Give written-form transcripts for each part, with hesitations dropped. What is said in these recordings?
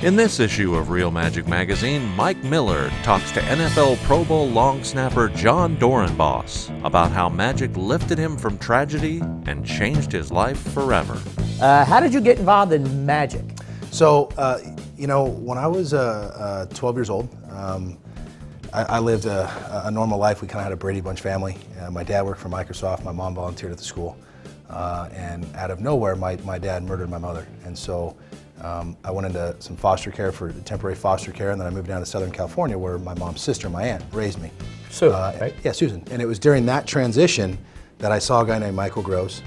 In this issue of Real Magic Magazine, Mike Miller talks to NFL Pro Bowl long snapper John Dorenbos about how magic lifted him from tragedy and changed his life forever. How did you get involved in magic? So, when I was 12 years old, I lived a normal life. We kind of had a Brady Bunch family. My dad worked for Microsoft. My mom volunteered at the school. And out of nowhere, my dad murdered my mother. And so I went into some foster care for temporary foster care, and then I moved down to Southern California where my mom's sister, my aunt, raised me. Susan, right? Yeah, Susan. And it was during that transition that I saw a guy named Michael Groves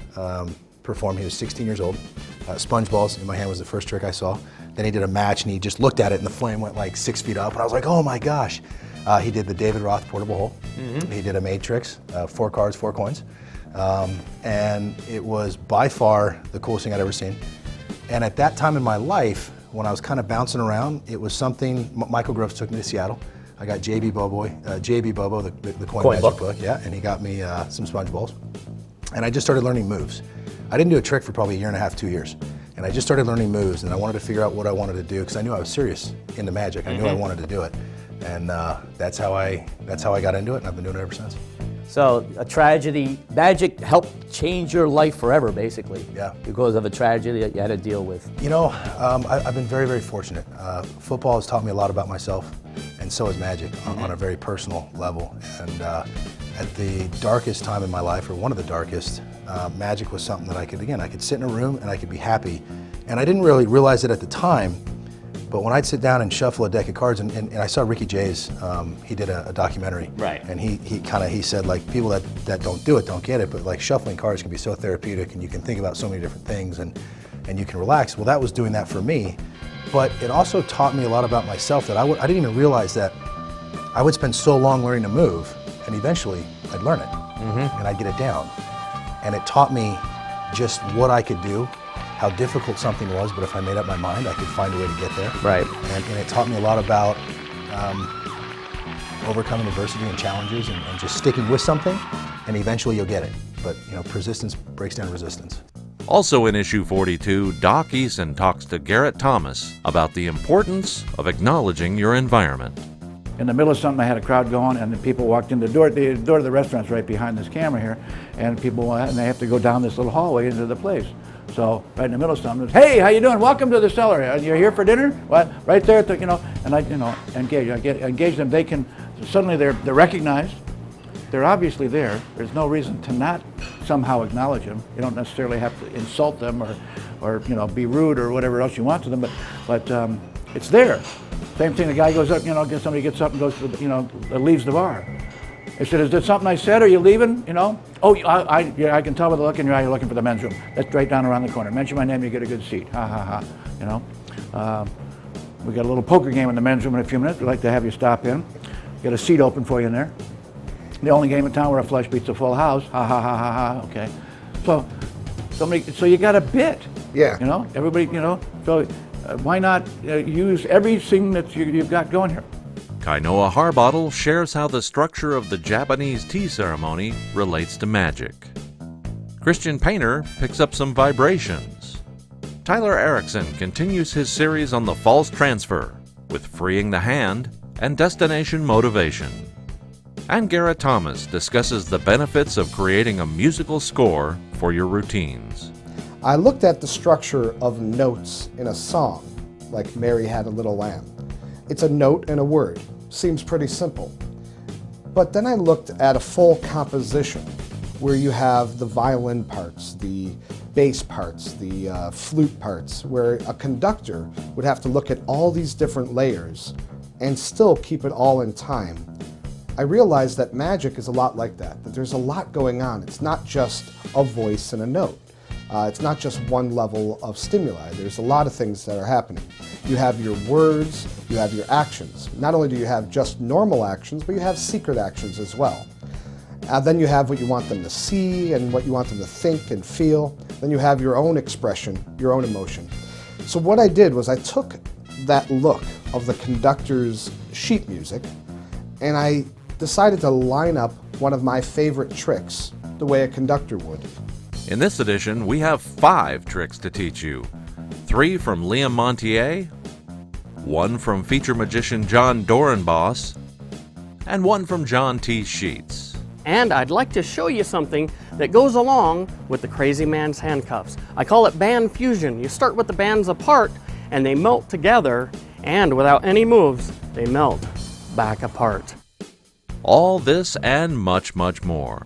perform. He was 16 years old. Sponge balls in my hand was the first trick I saw. Then he did a match, and he just looked at it, and the flame went like 6 feet up, and I was like, oh my gosh. He did the David Roth portable hole. Mm-hmm. He did a matrix, 4 cards, 4 coins. And it was by far the coolest thing I'd ever seen. And at that time in my life, when I was kind of bouncing around, it was something, Michael Groves took me to Seattle. I got JB Bobo, the coin magic book, yeah, and he got me some sponge balls. And I just started learning moves. I didn't do a trick for probably a year and a half, 2 years. And I just started learning moves, and I wanted to figure out what I wanted to do, because I knew I was serious into magic. I knew I wanted to do it. And that's how I got into it, and I've been doing it ever since. So a tragedy, magic helped change your life forever, basically. Yeah. Because of a tragedy that you had to deal with. You know, I've been very, very fortunate. Football has taught me a lot about myself, and so has magic on a very personal level. And at the darkest time in my life, or one of the darkest, magic was something that I could sit in a room and I could be happy. And I didn't really realize it at the time, but when I'd sit down and shuffle a deck of cards, and I saw Ricky Jay's, he did a documentary. Right. And he said, like, people that don't do it don't get it, but like shuffling cards can be so therapeutic, and you can think about so many different things, and you can relax. Well, that was doing that for me, but it also taught me a lot about myself that I didn't even realize that I would spend so long learning to move, and eventually I'd learn it, and I'd get it down. And it taught me just what I could do, how difficult something was, but if I made up my mind, I could find a way to get there. Right. And it taught me a lot about overcoming adversity and challenges, and just sticking with something, and eventually you'll get it. But persistence breaks down resistance. Also in issue 42, Doc Eason talks to Garrett Thomas about the importance of acknowledging your environment. In the middle of something, I had a crowd going, and the people walked in the door. The door to the restaurant's right behind this camera here, and they have to go down this little hallway into the place. So right in the middle of something, hey, how you doing? Welcome to the cellar. You're here for dinner? What? Right there, and I engage them. They can suddenly they're recognized. They're obviously there. There's no reason to not somehow acknowledge them. You don't necessarily have to insult them or be rude or whatever else you want to them, but it's there. Same thing. The guy goes up, somebody gets up and goes to leaves the bar. I said, is there something I said? Are you leaving? Oh, I can tell by the look in your eye you're looking for the men's room. That's right down around the corner. Mention my name, you get a good seat. Ha ha ha. We got a little poker game in the men's room in a few minutes. We'd like to have you stop in. Get a seat open for you in there. The only game in town where a flush beats a full house. Ha ha ha ha ha. Okay. So you got a bit. Yeah. Everybody. So why not use everything that you've got going here? Kainoa Harbottle shares how the structure of the Japanese tea ceremony relates to magic. Christian Painter picks up some vibrations. Tyler Erickson continues his series on the false transfer with freeing the hand and destination motivation. And Garrett Thomas discusses the benefits of creating a musical score for your routines. I looked at the structure of notes in a song, like Mary Had a Little Lamb. It's a note and a word. Seems pretty simple. But then I looked at a full composition where you have the violin parts, the bass parts, the flute parts, where a conductor would have to look at all these different layers and still keep it all in time. I realized that magic is a lot like that there's a lot going on. It's not just a voice and a note. It's not just one level of stimuli. There's a lot of things that are happening. You have your words, you have your actions. Not only do you have just normal actions, but you have secret actions as well. Then you have what you want them to see and what you want them to think and feel. Then you have your own expression, your own emotion. So what I did was I took that look of the conductor's sheet music, and I decided to line up one of my favorite tricks the way a conductor would. In this edition, we have 5 tricks to teach you. 3 from Liam Montier, one from feature magician John Dorenbos, and one from John T. Sheets. And I'd like to show you something that goes along with the crazy man's handcuffs. I call it band fusion. You start with the bands apart and they melt together, and without any moves, they melt back apart. All this and much, much more